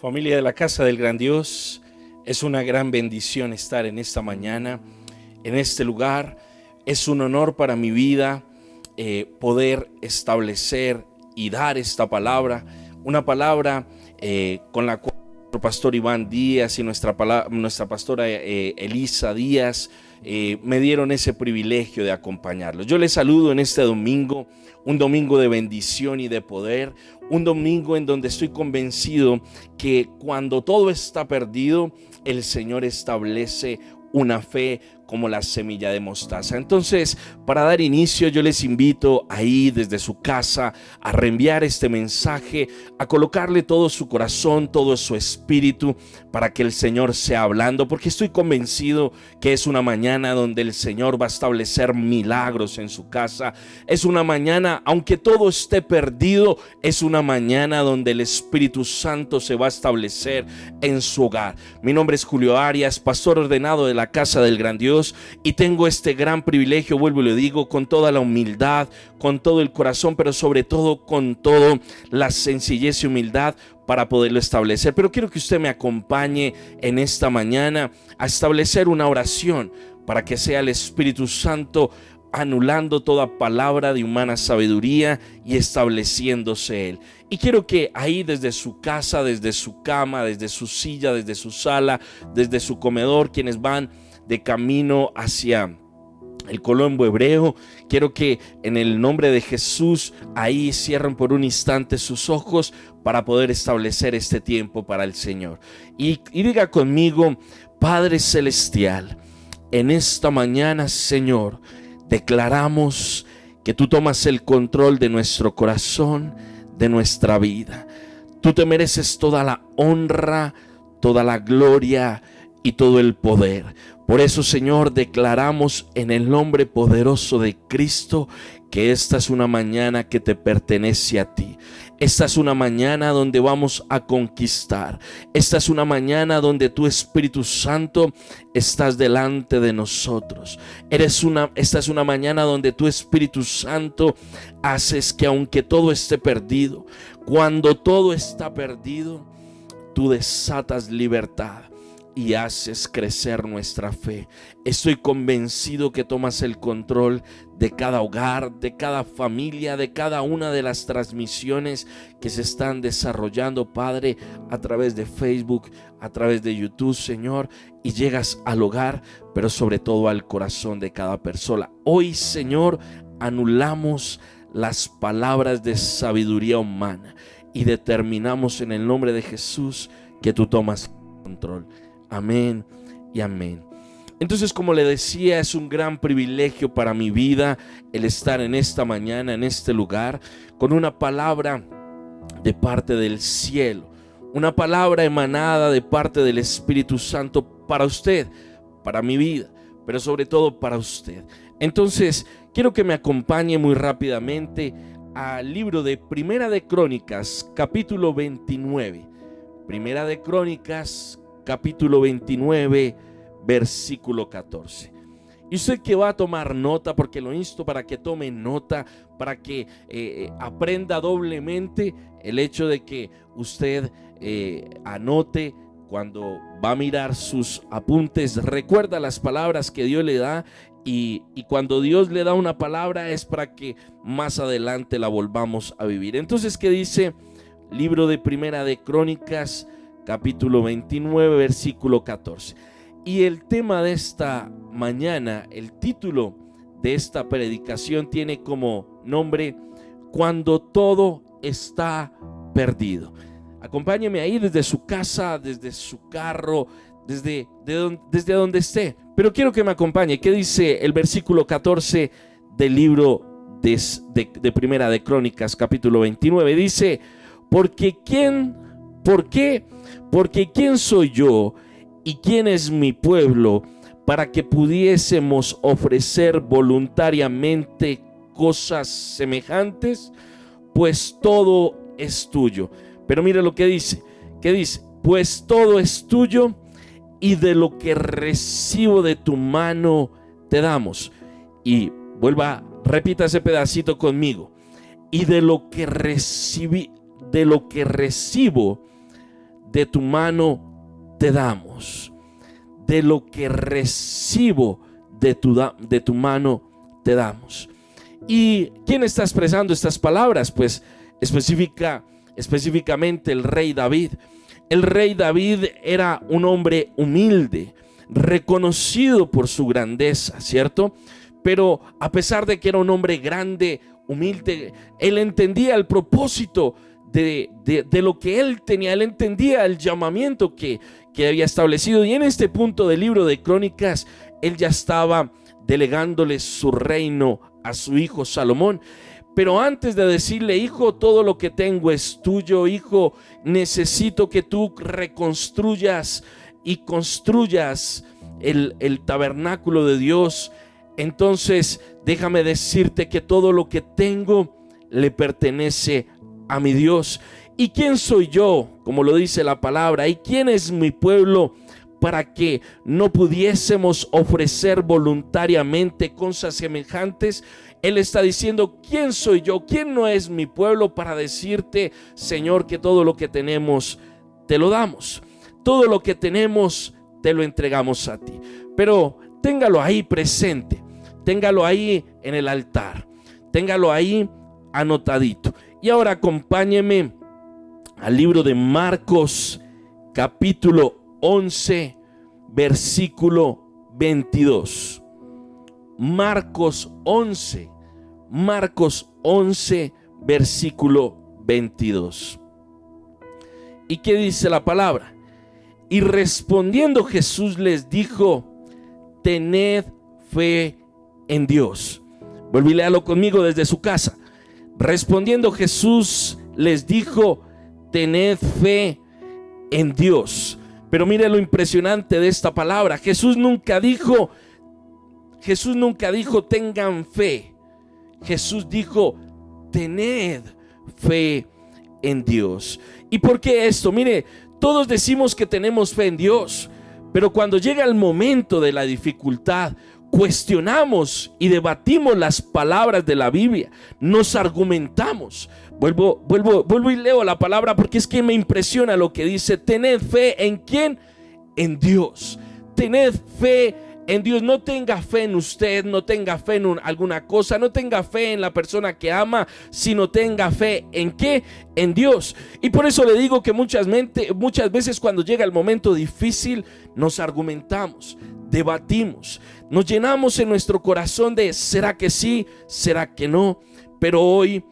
Familia de la Casa del Gran Dios, es una gran bendición estar en esta mañana, en este lugar. Es un honor para mi vida poder establecer y dar esta palabra, una palabra con la cual nuestro pastor Iván Díaz y nuestra pastora Elisa Díaz me dieron ese privilegio de acompañarlos. Yo les saludo en este domingo, un domingo de bendición y de poder, un domingo en donde estoy convencido que cuando todo está perdido, el Señor establece una fe como la semilla de mostaza. Entonces, para dar inicio, yo les invito ahí desde su casa a reenviar este mensaje, a colocarle todo su corazón, todo su espíritu, para que el Señor sea hablando, porque estoy convencido que es una mañana donde el Señor va a establecer milagros en su casa. Es una mañana, aunque todo esté perdido, es una mañana donde el Espíritu Santo se va a establecer en su hogar. Mi nombre es Julio Arias, pastor ordenado de la Casa del Gran Dios, y tengo este gran privilegio, vuelvo y lo digo, con toda la humildad, con todo el corazón, pero sobre todo con toda la sencillez y humildad para poderlo establecer. Pero quiero que usted me acompañe en esta mañana a establecer una oración para que sea el Espíritu Santo anulando toda palabra de humana sabiduría y estableciéndose Él. Y quiero que ahí desde su casa, desde su cama, desde su silla, desde su sala, desde su comedor, quienes van de camino hacia el Colombo Hebreo, quiero que en el nombre de Jesús ahí cierren por un instante sus ojos para poder establecer este tiempo para el Señor. Y diga conmigo: Padre Celestial, en esta mañana, Señor, declaramos que tú tomas el control de nuestro corazón, de nuestra vida. Tú te mereces toda la honra, toda la gloria y todo el poder. Por eso, Señor, declaramos en el nombre poderoso de Cristo que esta es una mañana que te pertenece a ti. Esta es una mañana donde vamos a conquistar. Esta es una mañana donde tu Espíritu Santo estás delante de nosotros. Esta es una mañana donde tu Espíritu Santo haces que aunque todo esté perdido, cuando todo está perdido, tú desatas libertad y haces crecer nuestra fe. Estoy convencido que tomas el control de cada hogar, de cada familia, de cada una de las transmisiones que se están desarrollando, Padre, a través de Facebook, a través de YouTube, Señor, y llegas al hogar, pero sobre todo al corazón de cada persona. Hoy, Señor, anulamos las palabras de sabiduría humana y determinamos en el nombre de Jesús que tú tomas control. Amén y amén. Entonces, como le decía, es un gran privilegio para mi vida el estar en esta mañana, en este lugar, con una palabra de parte del cielo, una palabra emanada de parte del Espíritu Santo para usted, para mi vida, pero sobre todo para usted. Entonces, quiero que me acompañe muy rápidamente al libro de Primera de Crónicas, capítulo 29. Primera de Crónicas, capítulo 29, versículo 14. Y usted que va a tomar nota, porque lo insto para que tome nota, para que aprenda doblemente el hecho de que usted anote cuando va a mirar sus apuntes. Recuerda las palabras que Dios le da, y cuando Dios le da una palabra es para que más adelante la volvamos a vivir. Entonces, ¿qué dice? Libro de Primera de Crónicas, capítulo 29, versículo 14. Y el tema de esta mañana, el título de esta predicación tiene como nombre: Cuando todo está perdido. Acompáñeme ahí desde su casa, desde su carro, desde donde esté. Pero quiero que me acompañe. ¿Qué dice el versículo 14 del libro de Primera de Crónicas, capítulo 29? Dice: ¿Por qué? Porque ¿quién soy yo y quién es mi pueblo para que pudiésemos ofrecer voluntariamente cosas semejantes? Pues todo es tuyo. Pero mira lo que dice. ¿Qué dice? Pues todo es tuyo, y de lo que recibo de tu mano te damos. Y repita ese pedacito conmigo. Y de lo que recibo de tu mano te damos. De lo que recibo de tu mano te damos. ¿Y quién está expresando estas palabras? Pues específicamente el rey David. El rey David era un hombre humilde, reconocido por su grandeza, ¿cierto? Pero a pesar de que era un hombre grande, humilde, él entendía el propósito de lo que él tenía. Él entendía el llamamiento que había establecido, y en este punto del libro de Crónicas él ya estaba delegándole su reino a su hijo Salomón. Pero antes de decirle: hijo, todo lo que tengo es tuyo, hijo, necesito que tú reconstruyas y construyas el tabernáculo de Dios, entonces déjame decirte que todo lo que tengo le pertenece a mi Dios. ¿Y quién soy yo? Como lo dice la palabra. ¿Y quién es mi pueblo para que no pudiésemos ofrecer voluntariamente cosas semejantes? Él está diciendo: ¿quién soy yo? ¿Quién no es mi pueblo para decirte, Señor, que todo lo que tenemos te lo damos? Todo lo que tenemos te lo entregamos a ti. Pero téngalo ahí presente, téngalo ahí en el altar, téngalo ahí anotadito. Y ahora acompáñeme al libro de Marcos, capítulo 11, versículo 22. Marcos 11, versículo 22. ¿Y qué dice la palabra? Y respondiendo Jesús les dijo: tened fe en Dios. Vuelve y léalo conmigo desde su casa. Respondiendo Jesús les dijo: tened fe en Dios. Pero mire lo impresionante de esta palabra. Jesús nunca dijo tengan fe. Jesús dijo: tened fe en Dios. ¿Y por qué esto? Mire, todos decimos que tenemos fe en Dios, pero cuando llega el momento de la dificultad, cuestionamos y debatimos las palabras de la Biblia, nos argumentamos. Vuelvo y leo la palabra, porque es que me impresiona lo que dice: tened fe ¿en quién? En Dios. Tened fe en Dios. No tenga fe en usted, no tenga fe en alguna cosa, no tenga fe en la persona que ama, sino tenga fe ¿en qué? En Dios. Y por eso le digo que muchas veces cuando llega el momento difícil, nos argumentamos, debatimos, nos llenamos en nuestro corazón de ¿será que sí? ¿Será que no? Pero hoy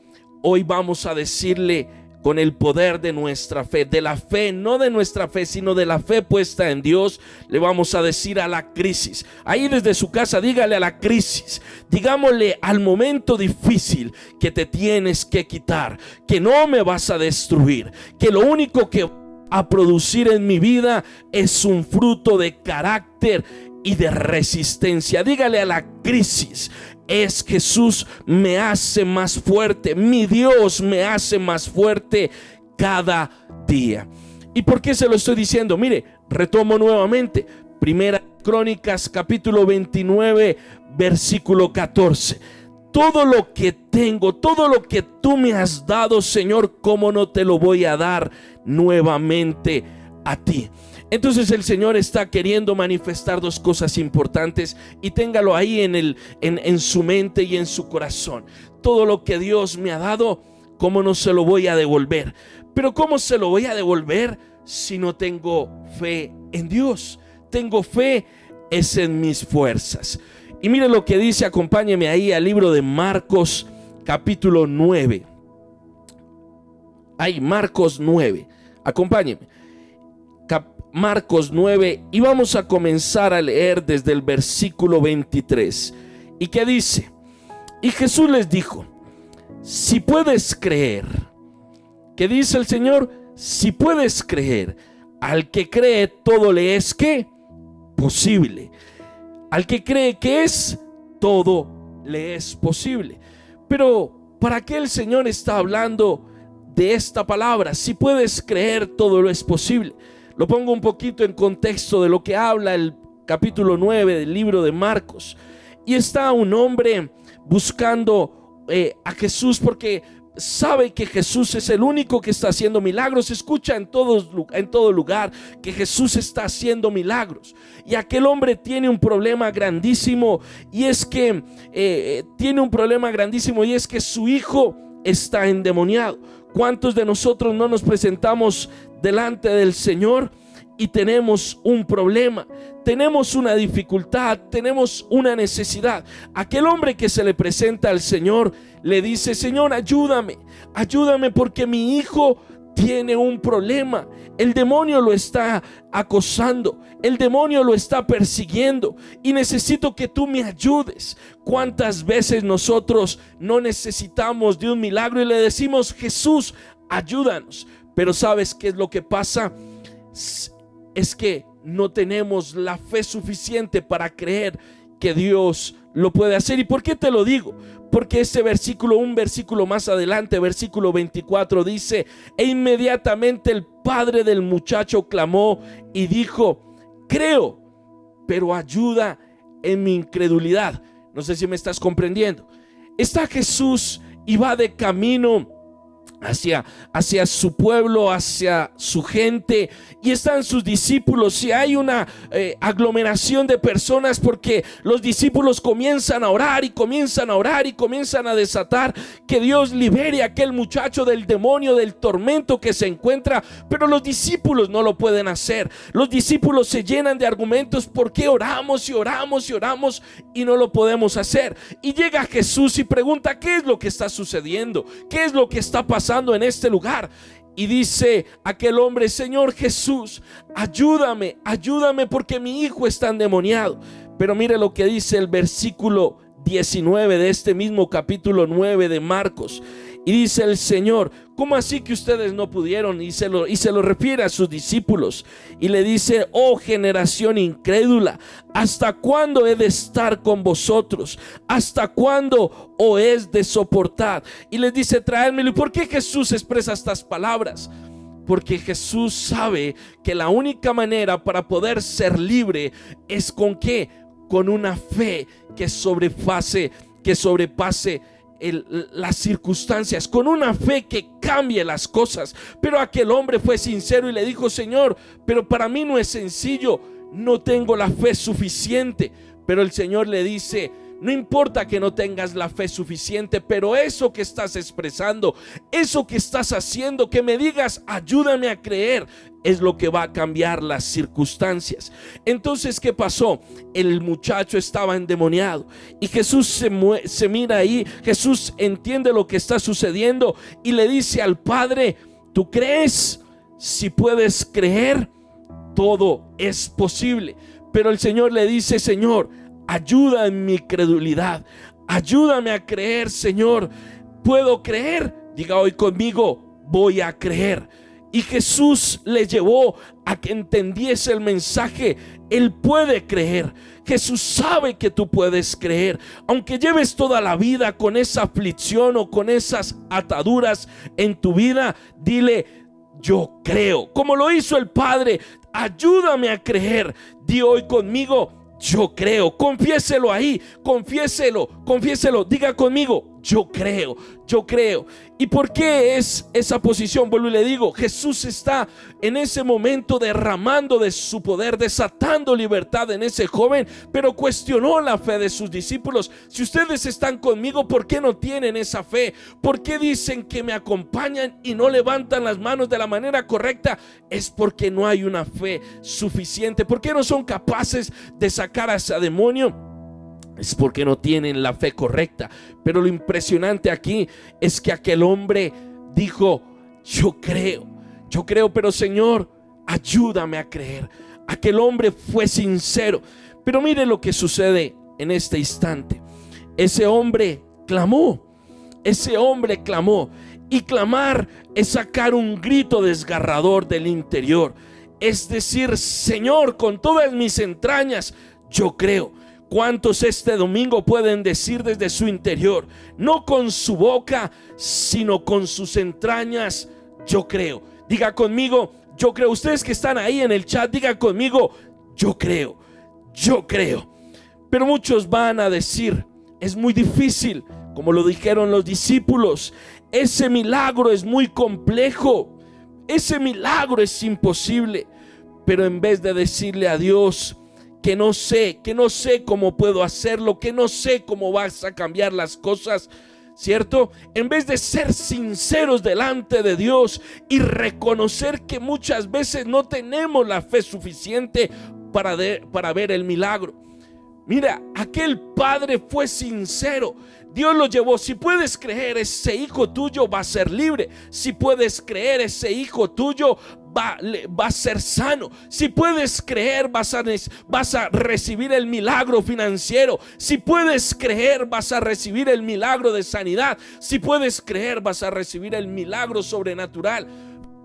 vamos a decirle, con el poder de nuestra fe, de la fe, no de nuestra fe, sino de la fe puesta en Dios, le vamos a decir a la crisis. Ahí desde su casa, dígale a la crisis, digámosle al momento difícil que te tienes que quitar, que no me vas a destruir, que lo único que a producir en mi vida es un fruto de carácter y de resistencia. Dígale a la crisis: es Jesús me hace más fuerte, mi Dios me hace más fuerte cada día. ¿Y por qué se lo estoy diciendo? Mire, retomo nuevamente, Primera Crónicas, capítulo 29, versículo 14. Todo lo que tengo, todo lo que tú me has dado, Señor, ¿cómo no te lo voy a dar nuevamente a ti? Entonces el Señor está queriendo manifestar dos cosas importantes, y téngalo ahí en su mente y en su corazón. Todo lo que Dios me ha dado, ¿cómo no se lo voy a devolver? Pero ¿cómo se lo voy a devolver si no tengo fe en Dios? Tengo fe es en mis fuerzas. Y mire lo que dice, acompáñeme ahí al libro de Marcos, capítulo 9. Ahí, Marcos 9, acompáñeme. Marcos 9, y vamos a comenzar a leer desde el versículo 23. ¿Y qué dice? Y Jesús les dijo: si puedes creer. ¿Qué dice el Señor? Si puedes creer. Al que cree, todo le es ¿qué? Posible. Al que cree que es, todo le es posible. Pero ¿para qué el Señor está hablando de esta palabra? Si puedes creer, todo lo es posible. Lo pongo un poquito en contexto de lo que habla el capítulo 9 del libro de Marcos. Y está un hombre buscando a Jesús, porque sabe que Jesús es el único que está haciendo milagros. Se escucha en todo lugar que Jesús está haciendo milagros. Y aquel hombre tiene un problema grandísimo, y es que su hijo está endemoniado. ¿Cuántos de nosotros no nos presentamos delante del Señor y tenemos un problema, tenemos una dificultad, tenemos una necesidad? Aquel hombre que se le presenta al Señor le dice: Señor, ayúdame porque mi hijo tiene un problema. El demonio lo está acosando, el demonio lo está persiguiendo y necesito que tú me ayudes. ¿Cuántas veces nosotros no necesitamos de un milagro y le decimos: Jesús, ayúdanos? Pero ¿sabes qué es lo que pasa? Es que no tenemos la fe suficiente para creer que Dios lo puede hacer. ¿Y por qué te lo digo? Porque ese versículo, un versículo más adelante, versículo 24, dice: e inmediatamente el padre del muchacho clamó y dijo: creo, pero ayuda en mi incredulidad. No sé si me estás comprendiendo. Está Jesús y va de camino hacia su pueblo, hacia su gente, y están sus discípulos, y hay una aglomeración de personas, porque los discípulos comienzan a orar y comienzan a desatar que Dios libere a aquel muchacho del demonio, del tormento que se encuentra. Pero los discípulos no lo pueden hacer. Los discípulos se llenan de argumentos: ¿por qué oramos y oramos y oramos y no lo podemos hacer? Y llega Jesús y pregunta: ¿qué es lo que está sucediendo? ¿Qué es lo que está pasando en este lugar? Y dice aquel hombre: Señor Jesús, ayúdame porque mi hijo está endemoniado. Pero mire lo que dice el versículo 19 de este mismo capítulo 9 de Marcos. Y dice el Señor: ¿cómo así que ustedes no pudieron? Y se lo refiere a sus discípulos y le dice: oh generación incrédula, ¿hasta cuándo he de estar con vosotros? ¿Hasta cuándo os es de soportar? Y les dice: traédmelo. ¿Y por qué Jesús expresa estas palabras? Porque Jesús sabe que la única manera para poder ser libre es ¿con qué? Con una fe que sobrepase las circunstancias, con una fe que cambie las cosas. Pero aquel hombre fue sincero y le dijo: Señor, pero para mí no es sencillo, no tengo la fe suficiente. Pero el Señor le dice: no importa que no tengas la fe suficiente, pero eso que estás expresando, eso que estás haciendo, que me digas ayúdame a creer, es lo que va a cambiar las circunstancias. Entonces, ¿qué pasó? El muchacho estaba endemoniado y Jesús se mira ahí. Jesús entiende lo que está sucediendo y le dice al padre: ¿tú crees? Si puedes creer, todo es posible. Pero el Señor le dice: Señor, ayuda en mi credulidad, ayúdame a creer, Señor. ¿Puedo creer? Diga hoy conmigo: voy a creer. Y Jesús le llevó a que entendiese el mensaje. Él puede creer. Jesús sabe que tú puedes creer. Aunque lleves toda la vida con esa aflicción o con esas ataduras en tu vida, dile: yo creo. Como lo hizo el Padre: ayúdame a creer. Di hoy conmigo: yo creo. Confiéselo ahí, confiéselo. Diga conmigo: yo creo. ¿Y por qué es esa posición? Vuelvo y le digo: Jesús está en ese momento derramando de su poder, desatando libertad en ese joven, pero cuestionó la fe de sus discípulos. Si ustedes están conmigo, ¿por qué no tienen esa fe? ¿Por qué dicen que me acompañan y no levantan las manos de la manera correcta? Es porque no hay una fe suficiente. ¿Por qué no son capaces de sacar a ese demonio? Es porque no tienen la fe correcta. Pero lo impresionante aquí es que aquel hombre dijo: yo creo, pero Señor, ayúdame a creer. Aquel hombre fue sincero. Pero mire lo que sucede en este instante. Ese hombre clamó. Y clamar es sacar un grito desgarrador del interior. Es decir: Señor, con todas mis entrañas, yo creo. ¿Cuántos este domingo pueden decir desde su interior, no con su boca, sino con sus entrañas: yo creo? Diga conmigo: yo creo. Ustedes que están ahí en el chat, digan conmigo: yo creo. Pero muchos van a decir: es muy difícil, como lo dijeron los discípulos. ese milagro es muy complejo, ese milagro es imposible. Pero en vez de decirle a Dios que no sé cómo puedo hacerlo, que no sé cómo vas a cambiar las cosas, ¿cierto? En vez de ser sinceros delante de Dios y reconocer que muchas veces no tenemos la fe suficiente para ver el milagro. Mira, aquel padre fue sincero. Dios lo llevó. Si puedes creer, ese hijo tuyo va a ser libre. Si puedes creer, ese hijo tuyo va a ser sano. Si puedes creer, vas a recibir el milagro financiero. Si puedes creer, vas a recibir el milagro de sanidad. Si puedes creer, vas a recibir el milagro sobrenatural.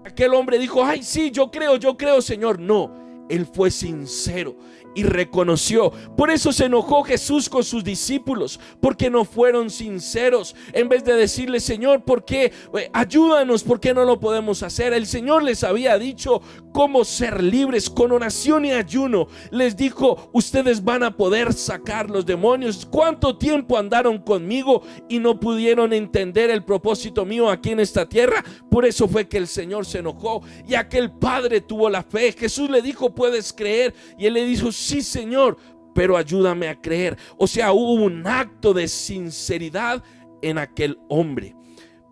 Aquel hombre dijo: ay, sí, yo creo, Señor. No, él fue sincero y reconoció. Por eso se enojó Jesús con sus discípulos, porque no fueron sinceros. En vez de decirle: Señor, ¿por qué? Ayúdanos, ¿por qué no lo podemos hacer? El Señor les había dicho cómo ser libres con oración y ayuno. Les dijo: ustedes van a poder sacar los demonios. ¿Cuánto tiempo andaron conmigo y no pudieron entender el propósito mío aquí en esta tierra? Por eso fue que el Señor se enojó, y aquel padre tuvo la fe. Jesús le dijo: ¿puedes creer? Y él le dijo: sí, Señor, pero ayúdame a creer. O sea, hubo un acto de sinceridad en aquel hombre.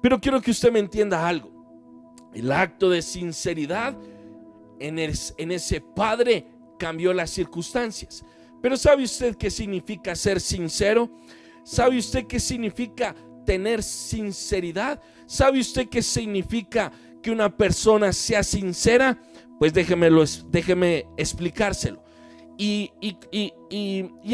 Pero quiero que usted me entienda algo. El acto de sinceridad en ese padre cambió las circunstancias. Pero ¿sabe usted qué significa ser sincero? ¿Sabe usted qué significa tener sinceridad? ¿Sabe usted qué significa que una persona sea sincera? Pues déjeme explicárselo. Y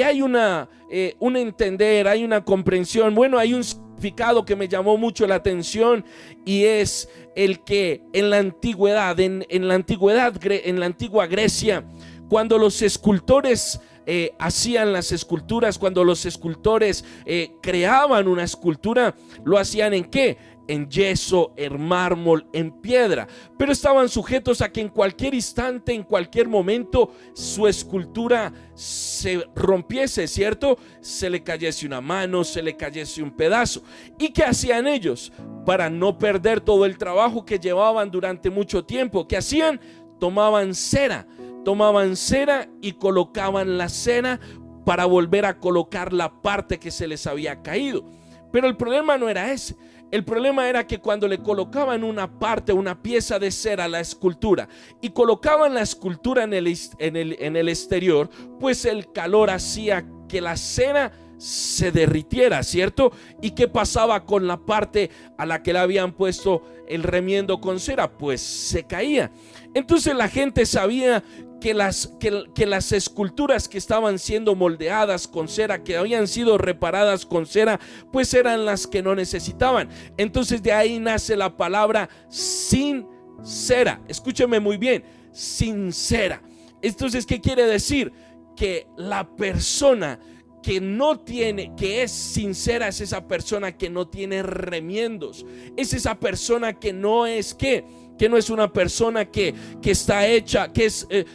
hay un entender, hay una comprensión. Bueno, hay un significado que me llamó mucho la atención, y es el que en la antigüedad, en la antigua Grecia, cuando los escultores hacían las esculturas, cuando los escultores creaban una escultura, ¿lo hacían en qué? En yeso, en mármol, en piedra. Pero estaban sujetos a que en cualquier instante, en cualquier momento, su escultura se rompiese, ¿cierto? Se le cayese una mano, se le cayese un pedazo. ¿Y qué hacían ellos? Para no perder todo el trabajo que llevaban durante mucho tiempo, ¿qué hacían? Tomaban cera y colocaban la cera para volver a colocar la parte que se les había caído. Pero el problema no era ese. El problema era que cuando le colocaban una pieza de cera a la escultura y colocaban la escultura en el exterior, pues el calor hacía que la cera se derritiera, ¿cierto? ¿Y qué pasaba con la parte a la que le habían puesto el remiendo con cera? Pues se caía. Entonces la gente sabía que las esculturas que estaban siendo moldeadas con cera, que habían sido reparadas con cera, pues eran las que no necesitaban. Entonces de ahí nace la palabra sincera. Escúcheme muy bien, sincera. Entonces, ¿qué quiere decir? Que la persona que es sincera es esa persona que no tiene remiendos. Es esa persona que no es que no es una persona que está hecha,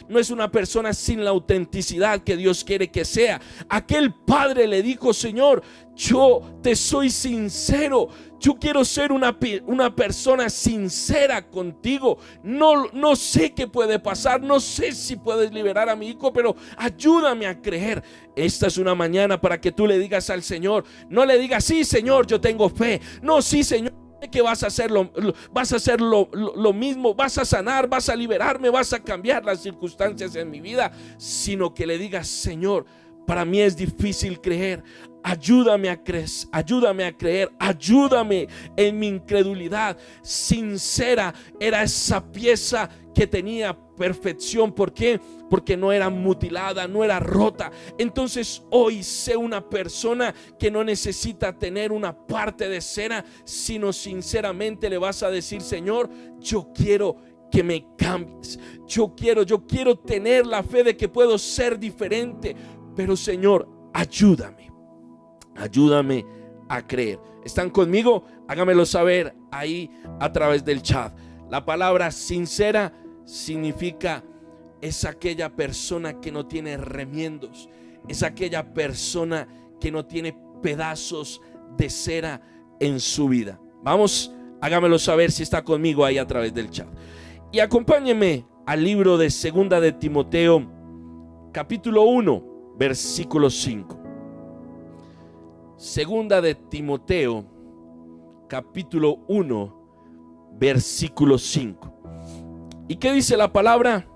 no es una persona sin la autenticidad que Dios quiere que sea. Aquel padre le dijo: Señor, yo te soy sincero, yo quiero ser una persona sincera contigo. No sé qué puede pasar, no sé si puedes liberar a mi hijo, pero ayúdame a creer. Esta es una mañana para que tú le digas al Señor, no le digas: sí, Señor, yo tengo fe. No, sí, Señor, que vas a hacer lo mismo, vas a sanar, vas a liberarme, vas a cambiar las circunstancias en mi vida, sino que le digas: Señor, para mí es difícil creer, ayúdame a creer, ayúdame en mi incredulidad. Sincera era esa pieza que tenía perfección. ¿Por qué? Porque no era mutilada, no era rota. Entonces hoy sé una persona que no necesita tener una parte de cera, sino sinceramente le vas a decir: Señor, yo quiero que me cambies, yo quiero tener la fe de que puedo ser diferente, pero Señor, ayúdame a creer. ¿Están conmigo? Hágamelo saber ahí a través del chat. La palabra sincera significa: es aquella persona que no tiene remiendos, es aquella persona que no tiene pedazos de cera en su vida. Vamos Hágamelo saber si está conmigo ahí a través del chat. Y acompáñeme al libro de Segunda de Timoteo, capítulo 1, versículo 5. Segunda de Timoteo, capítulo 1, versículo 5. ¿Y qué dice la palabra?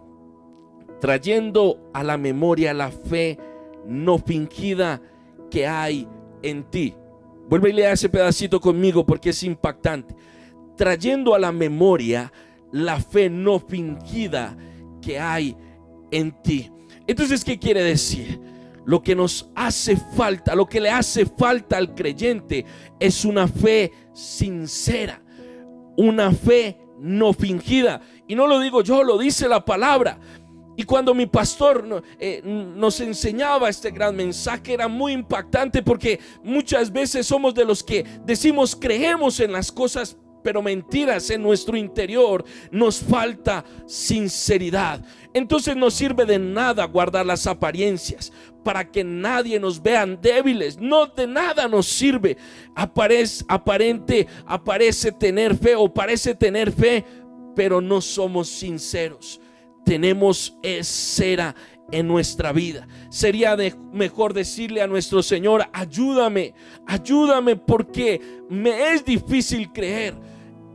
Trayendo a la memoria la fe no fingida que hay en ti. Vuelve y lea ese pedacito conmigo porque es impactante. Trayendo a la memoria la fe no fingida que hay en ti. Entonces, ¿qué quiere decir? Lo que nos hace falta, lo que le hace falta al creyente es una fe sincera, una fe no fingida. Y no lo digo yo, lo dice la palabra. Y cuando mi pastor nos enseñaba este gran mensaje, era muy impactante, porque muchas veces somos de los que decimos creemos en las cosas, pero mentiras. En nuestro interior nos falta sinceridad. Entonces no sirve de nada guardar las apariencias para que nadie nos vean débiles. No, de nada nos sirve. Aparece tener fe, o parece tener fe, pero no somos sinceros. Tenemos cera en nuestra vida. Sería mejor decirle a nuestro Señor: ayúdame, ayúdame, porque me es difícil creer,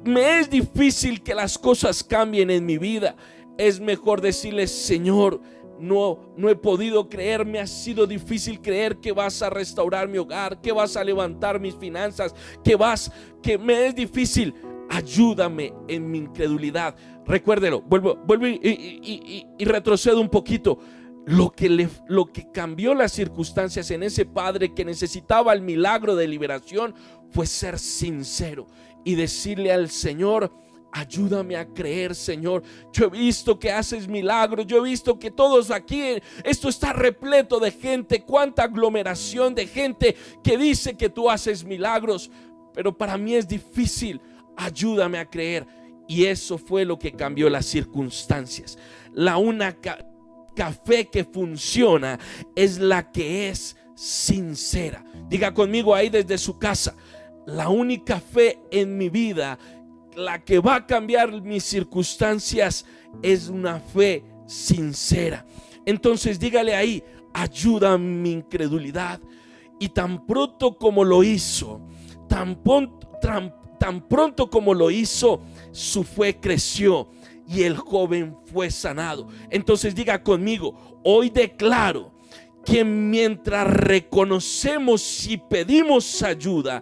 me es difícil que las cosas cambien en mi vida. Es mejor decirle: Señor, no he podido creer, me ha sido difícil creer que vas a restaurar mi hogar, que vas a levantar mis finanzas, que me es difícil. Ayúdame en mi incredulidad. Recuérdelo, vuelvo y retrocedo un poquito. Lo que cambió las circunstancias en ese padre que necesitaba el milagro de liberación fue ser sincero y decirle al Señor: ayúdame a creer, Señor. Yo he visto que haces milagros, yo he visto que todos aquí, esto está repleto de gente, cuánta aglomeración de gente que dice que tú haces milagros, pero para mí es difícil. Ayúdame a creer. Y eso fue lo que cambió las circunstancias. La única fe que funciona es la que es sincera. Diga conmigo ahí desde su casa: la única fe en mi vida, la que va a cambiar mis circunstancias, es una fe sincera. Entonces dígale ahí: ayuda a mi incredulidad. Y tan pronto como lo hizo, tan pronto como lo hizo, su fe creció y el joven fue sanado. Entonces diga conmigo: hoy declaro que mientras reconocemos y pedimos ayuda,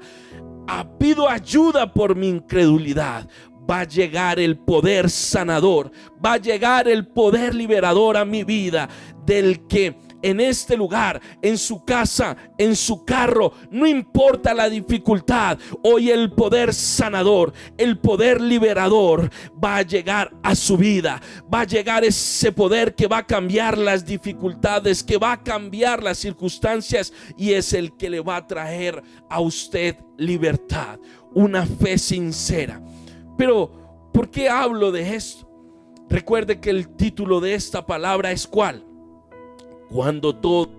pido ayuda por mi incredulidad, va a llegar el poder sanador, va a llegar el poder liberador a mi vida, del que en este lugar, en su casa, en su carro, no importa la dificultad, hoy el poder sanador, el poder liberador va a llegar a su vida. Va a llegar ese poder que va a cambiar las dificultades, que va a cambiar las circunstancias, y es el que le va a traer a usted libertad, una fe sincera. Pero ¿por qué hablo de esto? Recuerde que el título de esta palabra es ¿cuál? Cuando todo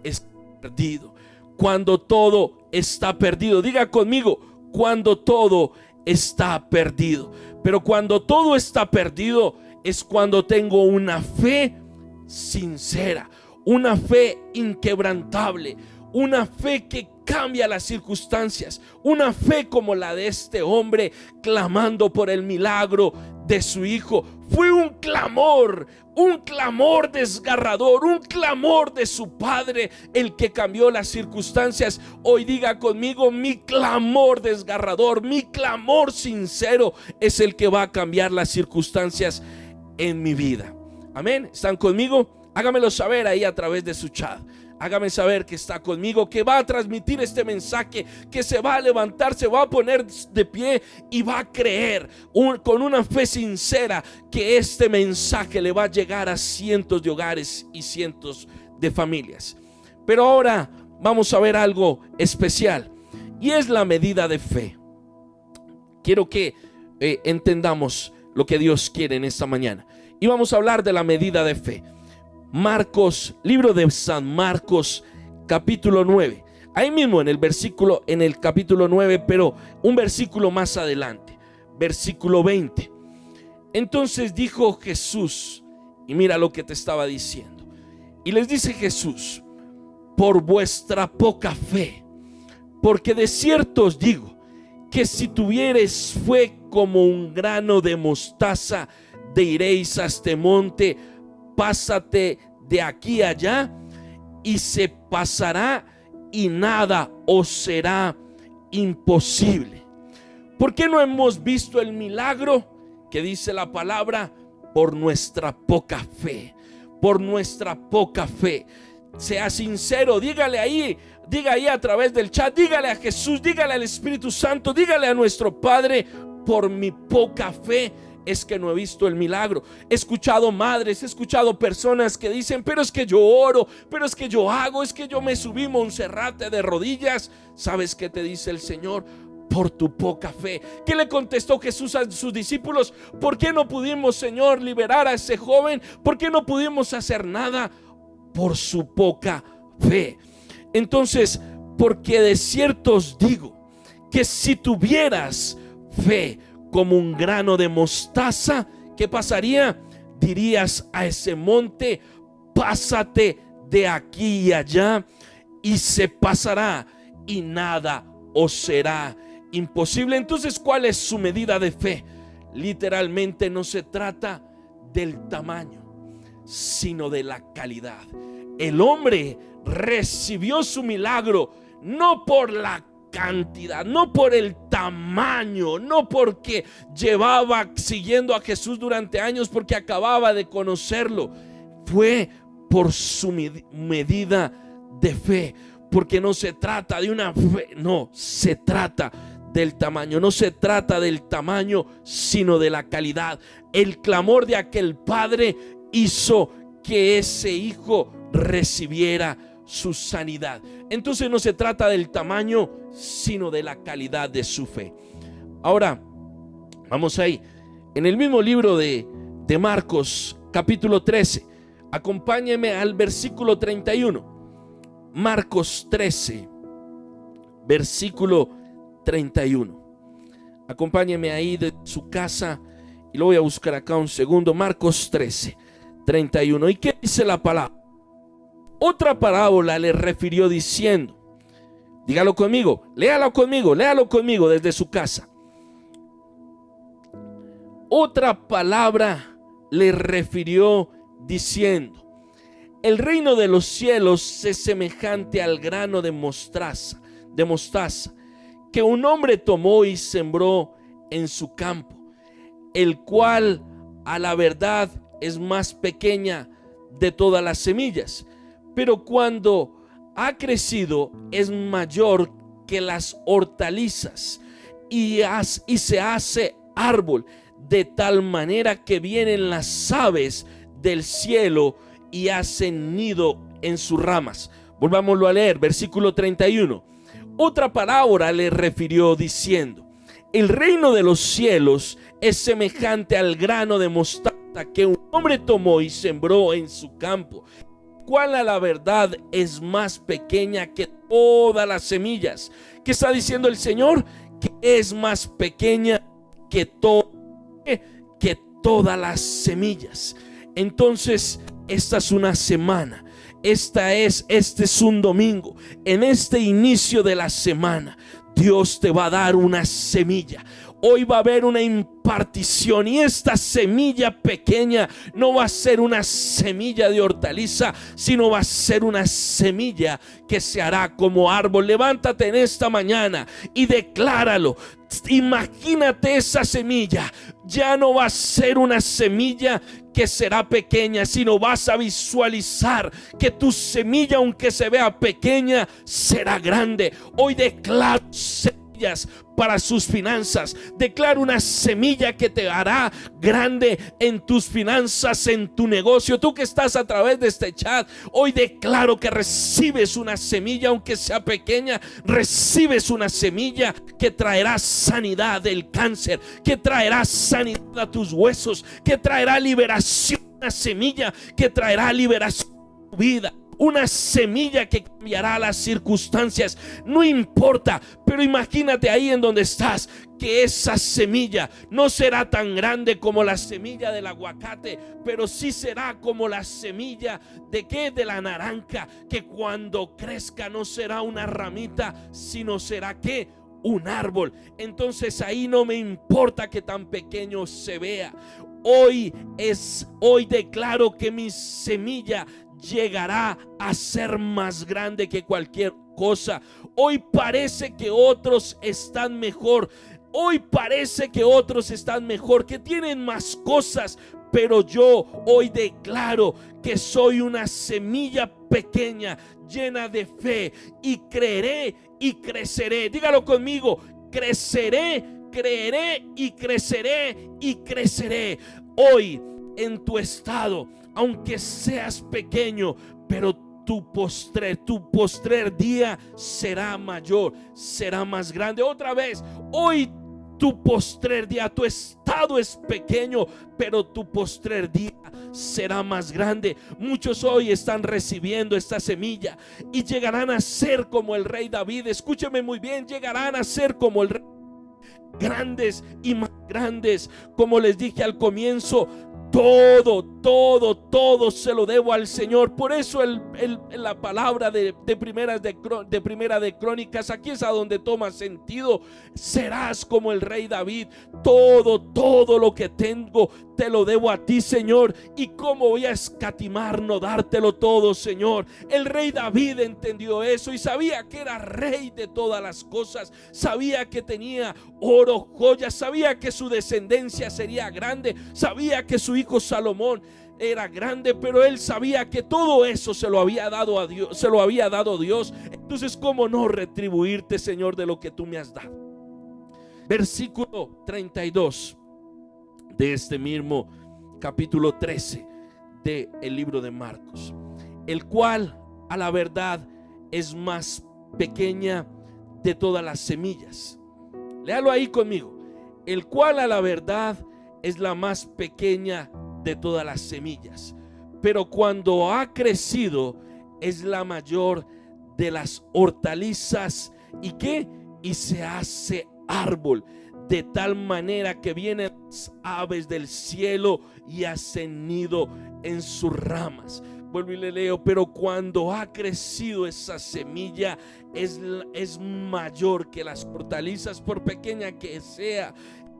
está perdido. Cuando todo está perdido. Diga conmigo: cuando todo está perdido. Pero cuando todo está perdido es cuando tengo una fe sincera, una fe inquebrantable, una fe que cambia las circunstancias, una fe como la de este hombre clamando por el milagro de su hijo. Fue un clamor desgarrador, un clamor de su padre el que cambió las circunstancias. Hoy diga conmigo: mi clamor desgarrador, mi clamor sincero es el que va a cambiar las circunstancias en mi vida. Amén. ¿Están conmigo? Hágamelo saber ahí a través de su chat. Hágame saber que está conmigo, que va a transmitir este mensaje, que se va a levantar, se va a poner de pie y va a creer con una fe sincera que este mensaje le va a llegar a cientos de hogares y cientos de familias. Pero ahora vamos a ver algo especial, y es la medida de fe. Quiero que entendamos lo que Dios quiere en esta mañana, y vamos a hablar de la medida de fe. Marcos, libro de San Marcos, capítulo 9. Ahí mismo en el capítulo 9, pero un versículo más adelante. versículo 20. Entonces dijo Jesús, y mira lo que te estaba diciendo, y les dice Jesús: por vuestra poca fe, porque de cierto os digo que si tuviereis fe como un grano de mostaza, diréis a este monte: pásate de aquí a allá, y se pasará, y nada os será imposible. ¿Por qué no hemos visto el milagro que dice la palabra? Por nuestra poca fe, por nuestra poca fe. Sea sincero, dígale ahí, diga ahí a través del chat, dígale a Jesús, dígale al Espíritu Santo, dígale a nuestro Padre: por mi poca fe es que no he visto el milagro. He escuchado madres, he escuchado personas que dicen: pero es que yo oro, pero es que yo hago, es que yo me subí Monserrate de rodillas. ¿Sabes qué te dice el Señor? Por tu poca fe. ¿Qué le contestó Jesús a sus discípulos? ¿Por qué no pudimos, Señor, liberar a ese joven? ¿Por qué no pudimos hacer nada? Por su poca fe. Entonces, porque de cierto os digo que si tuvieras fe como un grano de mostaza, ¿qué pasaría? Dirías a ese monte: pásate de aquí y allá, y se pasará, y nada os será imposible. Entonces, ¿cuál es su medida de fe? Literalmente no se trata del tamaño, sino de la calidad. El hombre recibió su milagro no por la cantidad, no por el tamaño, no porque llevaba siguiendo a Jesús durante años, porque acababa de conocerlo. Fue por su medida de fe, porque no se trata de una fe, no, se trata del tamaño, no se trata del tamaño, sino de la calidad. El clamor de aquel padre hizo que ese hijo recibiera su sanidad. Entonces no se trata del tamaño, sino de la calidad de su fe. Ahora, vamos ahí, en el mismo libro de Marcos, capítulo 13, acompáñeme al versículo 31. Marcos 13, versículo 31. Acompáñeme ahí de su casa y lo voy a buscar acá un segundo. Marcos 13, 31. ¿Y qué dice la palabra? Otra parábola le refirió diciendo, dígalo conmigo, léalo conmigo desde su casa. Otra palabra le refirió diciendo: el reino de los cielos es semejante al grano de mostaza, que un hombre tomó y sembró en su campo, el cual a la verdad es más pequeña de todas las semillas, pero cuando ha crecido es mayor que las hortalizas y se hace árbol, de tal manera que vienen las aves del cielo y hacen nido en sus ramas. Volvámoslo a leer, versículo 31. Otra parábola le refirió diciendo: el reino de los cielos es semejante al grano de mostaza que un hombre tomó y sembró en su campo, cual a la verdad es más pequeña que todas las semillas. ¿Qué está diciendo el Señor? Que es más pequeña que todas las semillas. Entonces, esta es una semana, este es un domingo. En este inicio de la semana, Dios te va a dar una semilla. Hoy va a haber una impartición, y esta semilla pequeña no va a ser una semilla de hortaliza, sino va a ser una semilla que se hará como árbol. Levántate en esta mañana y decláralo. Imagínate esa semilla. Ya no va a ser una semilla que será pequeña, sino vas a visualizar que tu semilla, aunque se vea pequeña, será grande. Hoy declaro semillas para sus finanzas. Declaro una semilla que te hará grande en tus finanzas, en tu negocio. Tú que estás a través de este chat, hoy declaro que recibes una semilla, aunque sea pequeña. Recibes una semilla que traerá sanidad del cáncer, que traerá sanidad a tus huesos, que traerá liberación. Una semilla que traerá liberación a tu vida. una semilla que cambiará las circunstancias. No importa, pero imagínate ahí en donde estás, que esa semilla no será tan grande como la semilla del aguacate, pero sí será como la semilla de ¿qué? De la naranja, que cuando crezca no será una ramita, sino será ¿qué? Un árbol. Entonces ahí no me importa que tan pequeño se vea. Hoy declaro que mi semilla llegará a ser más grande que cualquier cosa. Hoy parece que otros están mejor. Hoy parece que otros están mejor, que tienen más cosas, pero yo hoy declaro que soy una semilla pequeña, llena de fe, y creeré y creceré. Dígalo conmigo: creceré, creeré y creceré y creceré. Hoy en tu estado, aunque seas pequeño, pero tu postrer día será mayor, será más grande. Otra vez, hoy tu postrer día, tu estado es pequeño, pero tu postrer día será más grande. Muchos hoy están recibiendo esta semilla y llegarán a ser como el rey David. Escúcheme muy bien: llegarán a ser como el rey, grandes y más grandes. Como les dije al comienzo, todo se lo debo al Señor. Por eso la palabra de Primera de Crónicas, aquí es a donde toma sentido. Serás como el rey David. Todo lo que tengo te lo debo a ti, Señor. Y cómo voy a escatimar no dártelo todo, Señor. El rey David entendió eso y sabía que era rey de todas las cosas. Sabía que tenía oro, joyas. Sabía que su descendencia sería grande. Sabía que su hijo Salomón era grande, pero él sabía que todo eso se lo había dado a Dios, se lo había dado Dios. Entonces, ¿cómo no retribuirte, Señor, de lo que tú me has dado? Versículo 32 de este mismo capítulo 13 del libro de Marcos: el cual a la verdad es más pequeña de todas las semillas. Léalo ahí conmigo: el cual a la verdad es la más pequeña de todas las semillas, pero cuando ha crecido es la mayor de las hortalizas. ¿Y qué? Y se hace árbol, de tal manera que vienen las aves del cielo y hacen nido en sus ramas. Vuelvo y le leo: pero cuando ha crecido esa semilla es mayor que las hortalizas, por pequeña que sea,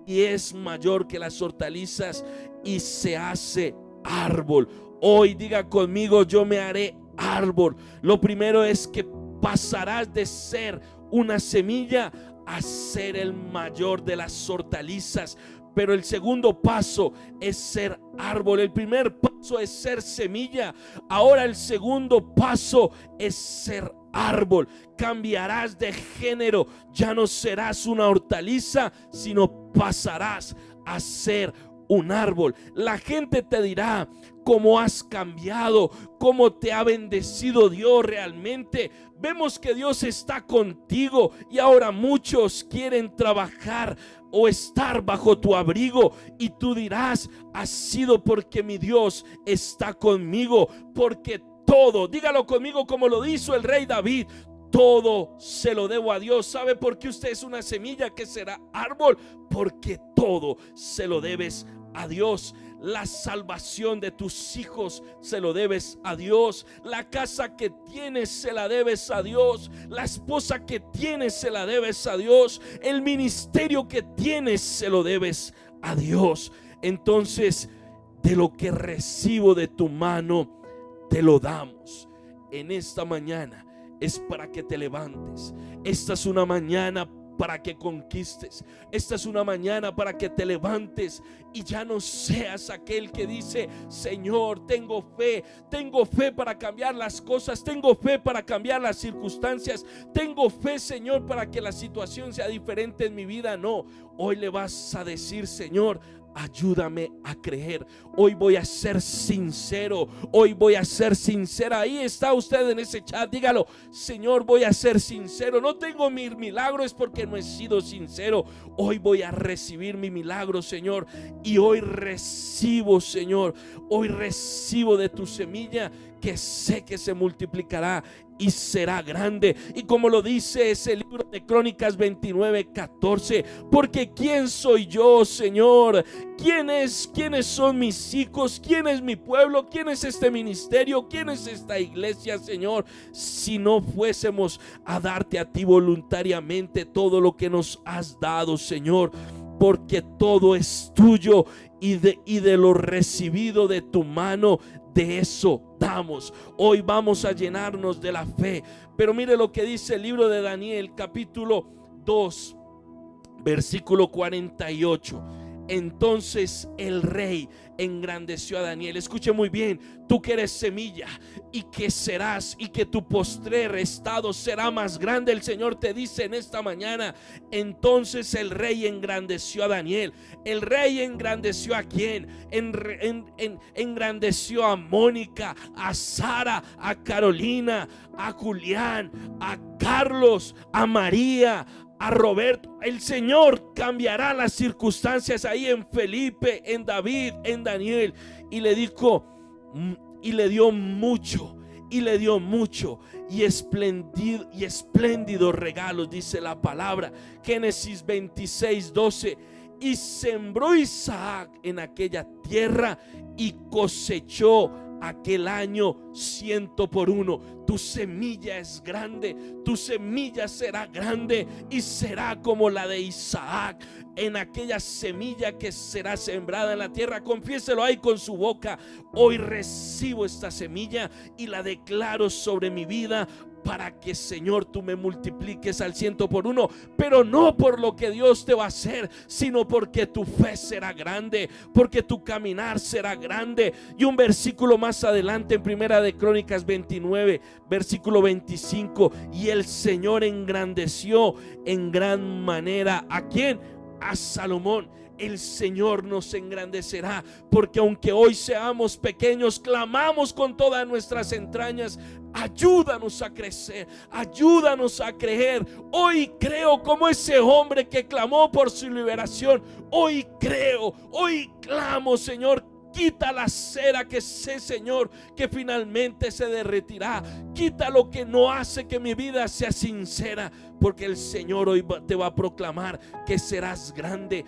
y es mayor que las hortalizas y se hace árbol. Hoy diga conmigo: yo me haré árbol. Lo primero es que pasarás de ser una semilla a ser el mayor de las hortalizas. Pero el segundo paso es ser árbol. El primer paso es ser semilla. Ahora el segundo paso es ser árbol. Cambiarás de género. Ya no serás una hortaliza, sino pasarás a ser un árbol. La gente te dirá cómo has cambiado, cómo te ha bendecido Dios realmente. Vemos que Dios está contigo y ahora muchos quieren trabajar o estar bajo tu abrigo, y tú dirás: ha sido porque mi Dios está conmigo, porque todo, dígalo conmigo como lo hizo el rey David, todo se lo debo a Dios. ¿Sabe por qué usted es una semilla que será árbol? Porque todo se lo debes a Dios. La salvación de tus hijos se lo debes a Dios. La casa que tienes se la debes a Dios. La esposa que tienes se la debes a Dios. El ministerio que tienes se lo debes a Dios. Entonces, de lo que recibo de tu mano, te lo damos. En esta mañana es para que te levantes. Esta es una mañana para que conquistes. Esta es una mañana para que te levantes y ya no seas aquel que dice: Señor, tengo fe para cambiar las cosas, tengo fe para cambiar las circunstancias, tengo fe, Señor, para que la situación sea diferente en mi vida. No, hoy le vas a decir: Señor, ayúdame a creer. Hoy voy a ser sincero, hoy voy a ser sincera. Ahí está usted en ese chat, dígalo: Señor, voy a ser sincero. No tengo mi milagro, es porque no he sido sincero. Hoy voy a recibir mi milagro, Señor. Y hoy recibo, Señor, hoy recibo de tu semilla, que sé que se multiplicará y será grande. Y como lo dice ese libro de Crónicas 29:14, porque ¿quién soy yo, Señor? ¿Quiénes son mis hijos? ¿Quién es mi pueblo? ¿Quién es este ministerio? ¿Quién es esta iglesia, Señor? Si no fuésemos a darte a ti voluntariamente todo lo que nos has dado, Señor, porque todo es tuyo, y de lo recibido de tu mano, de eso damos. Hoy vamos a llenarnos de la fe. Pero mire lo que dice el libro de Daniel, capítulo 2, versículo 48. Entonces el rey engrandeció a Daniel. Escuche muy bien: tú que eres semilla y que serás, y que tu postrer estado será más grande. El Señor te dice en esta mañana: entonces el rey engrandeció a Daniel. El rey engrandeció ¿a quién? Engrandeció a Mónica, a Sara, a Carolina, a Julián, a Carlos, a María, a Roberto. El Señor cambiará las circunstancias ahí en Felipe, en David, en Daniel. Y le dijo, y le dio mucho, y le dio mucho y espléndidos regalos, dice la palabra. Génesis 26:12. Y sembró Isaac en aquella tierra y cosechó aquel año 100 por 1. Tu semilla es grande, tu semilla será grande y será como la de Isaac, en aquella semilla que será sembrada en la tierra. Confiéselo ahí con su boca: hoy recibo esta semilla y la declaro sobre mi vida, para que, Señor, tú me multipliques al 100 por 1, pero no por lo que Dios te va a hacer, sino porque tu fe será grande, porque tu caminar será grande. Y un versículo más adelante, en Primera de Crónicas 29, versículo 25: y el Señor engrandeció en gran manera ¿a quién? A Salomón. El Señor nos engrandecerá, porque aunque hoy seamos pequeños, clamamos con todas nuestras entrañas: ayúdanos a crecer, ayúdanos a creer. Hoy creo como ese hombre que clamó por su liberación. Hoy creo, hoy clamo: Señor, quita la cera que sé, Señor, que finalmente se derretirá. Quita lo que no hace que mi vida sea sincera, porque el Señor hoy te va a proclamar que serás grande,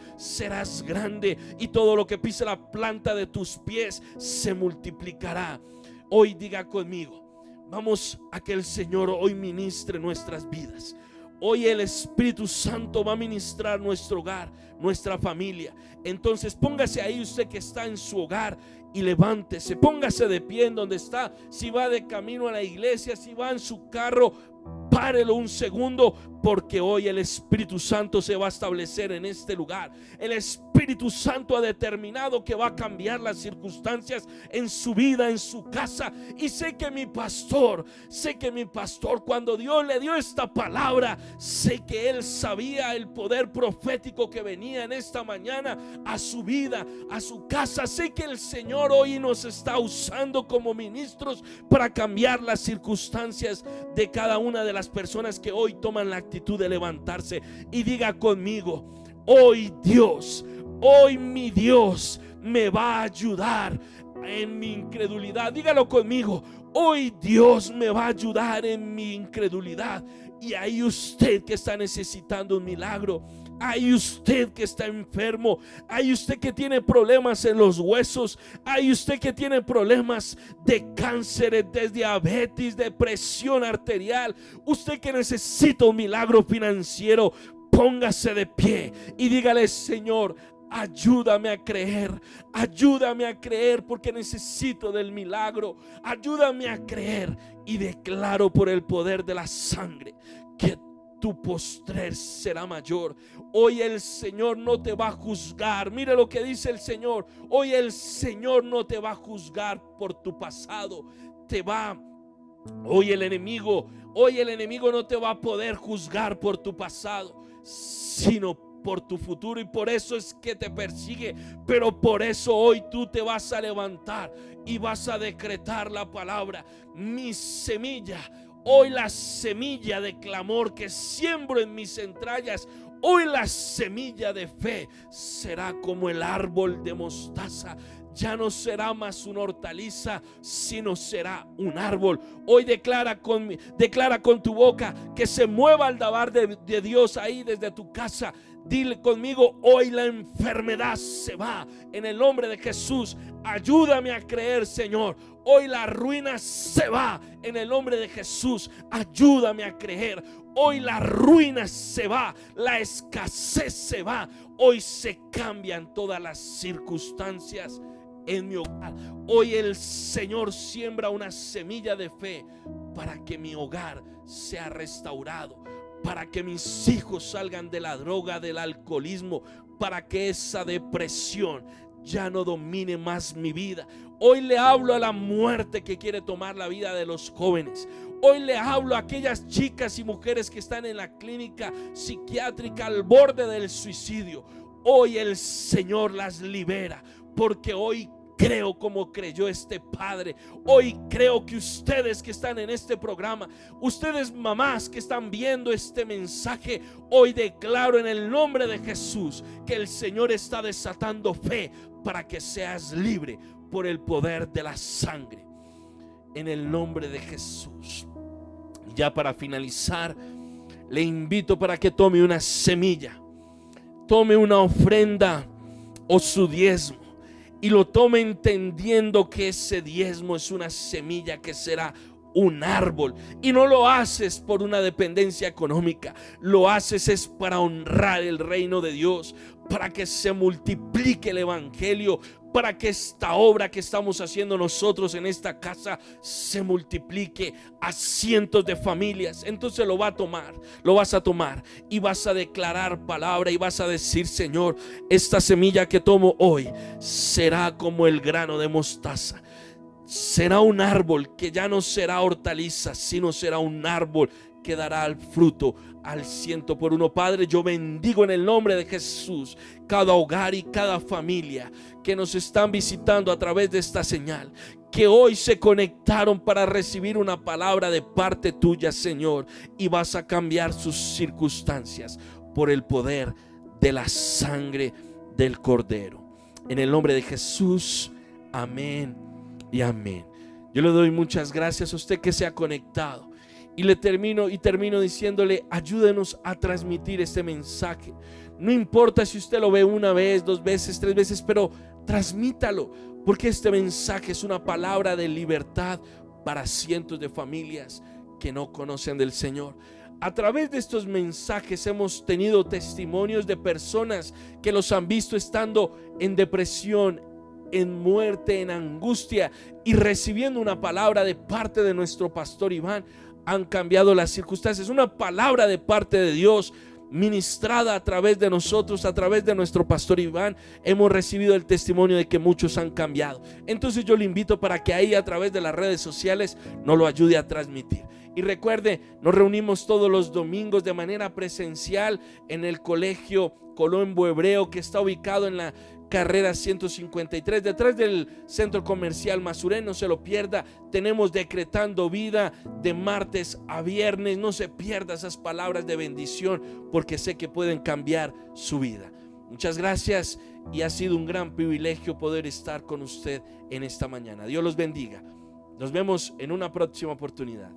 y todo lo que pise la planta de tus pies se multiplicará. Hoy diga conmigo: vamos a que el Señor hoy ministre nuestras vidas. Hoy el Espíritu Santo va a ministrar nuestro hogar, nuestra familia. Entonces póngase ahí usted que está en su hogar y levántese, póngase de pie en donde está. Si va de camino a la iglesia, si va en su carro, párelo un segundo, porque hoy el Espíritu Santo se va a establecer en este lugar. El Espíritu Santo ha determinado que va a cambiar las circunstancias en su vida, en su casa. Y sé que mi pastor, cuando Dios le dio esta palabra, sé que él sabía el poder profético que venía en esta mañana a su vida, a su casa. Sé que el Señor hoy nos está usando como ministros para cambiar las circunstancias de cada una de las personas que hoy toman la actitud de levantarse. Y diga conmigo: hoy Dios, hoy mi Dios me va a ayudar en mi incredulidad. Dígalo conmigo: hoy Dios me va a ayudar en mi incredulidad. Y hay usted que está necesitando un milagro, hay usted que está enfermo, hay usted que tiene problemas en los huesos, hay usted que tiene problemas de cáncer, de diabetes, de presión arterial, usted que necesita un milagro financiero. Póngase de pie y dígale: Señor, ayúdame a creer, porque necesito del milagro. Ayúdame a creer, y declaro por el poder de la sangre que tu postrer será mayor. Hoy el Señor no te va a juzgar. Mire lo que dice el Señor: hoy el Señor no te va a juzgar por tu pasado. Hoy el enemigo no te va a poder juzgar por tu pasado, sino por tu futuro, y por eso es que te persigue. Pero por eso hoy tú te vas a levantar y vas a decretar la palabra: mi semilla, hoy la semilla de clamor que siembro en mis entrañas, hoy la semilla de fe será como el árbol de mostaza. Ya no será más una hortaliza, sino será un árbol. Hoy declara con tu boca que se mueva el dabar de Dios ahí desde tu casa. Dile conmigo: hoy la enfermedad se va en el nombre de Jesús. Ayúdame a creer, Señor. Hoy la ruina se va en el nombre de Jesús. Ayúdame a creer. Hoy la ruina se va, la escasez se va. Hoy se cambian todas las circunstancias en mi hogar. Hoy el Señor siembra una semilla de fe para que mi hogar sea restaurado, para que mis hijos salgan de la droga, del alcoholismo, para que esa depresión ya no domine más mi vida. Hoy le hablo a la muerte que quiere tomar la vida de los jóvenes. Hoy le hablo a aquellas chicas y mujeres que están en la clínica psiquiátrica al borde del suicidio. Hoy el Señor las libera, porque hoy creo como creyó este padre. Hoy creo que ustedes que están en este programa, ustedes mamás que están viendo este mensaje, hoy declaro en el nombre de Jesús que el Señor está desatando fe para que seas libre por el poder de la sangre, en el nombre de Jesús. Ya para finalizar, le invito para que tome una semilla, tome una ofrenda o su diezmo, y lo tome entendiendo que ese diezmo es una semilla que será un árbol. Y no lo haces por una dependencia económica, lo haces es para honrar el reino de Dios, para que se multiplique el evangelio, para que esta obra que estamos haciendo nosotros en esta casa se multiplique a cientos de familias. Entonces lo vas a tomar y vas a declarar palabra y vas a decir: Señor, esta semilla que tomo hoy será como el grano de mostaza. Será un árbol que ya no será hortaliza, sino será un árbol que dará el fruto al 100%. Padre, yo bendigo en el nombre de Jesús cada hogar y cada familia que nos están visitando a través de esta señal, que hoy se conectaron para recibir una palabra de parte tuya, Señor, y vas a cambiar sus circunstancias por el poder de la sangre del Cordero. En el nombre de Jesús, amén y amén. Yo le doy muchas gracias a usted que se ha conectado, y termino diciéndole: ayúdenos a transmitir este mensaje. No importa si usted lo ve una vez, 2 veces, 3 veces, pero transmítalo, porque este mensaje es una palabra de libertad para cientos de familias que no conocen del Señor. A través de estos mensajes hemos tenido testimonios de personas que los han visto estando en depresión, en muerte, en angustia, y recibiendo una palabra de parte de nuestro pastor Iván. Han cambiado las circunstancias. Una palabra de parte de Dios ministrada a través de nosotros, a través de nuestro pastor Iván. Hemos recibido el testimonio de que muchos han cambiado. Entonces yo le invito para que ahí a través de las redes sociales nos lo ayude a transmitir. Y recuerde, nos reunimos todos los domingos de manera presencial en el Colegio Colombo Hebreo, que está ubicado en la carrera 153, detrás del Centro Comercial Masurén. No se lo pierda. Tenemos Decretando Vida de martes a viernes. No se pierda esas palabras de bendición, porque sé que pueden cambiar su vida. Muchas gracias, y ha sido un gran privilegio poder estar con usted en esta mañana. Dios los bendiga. Nos vemos en una próxima oportunidad.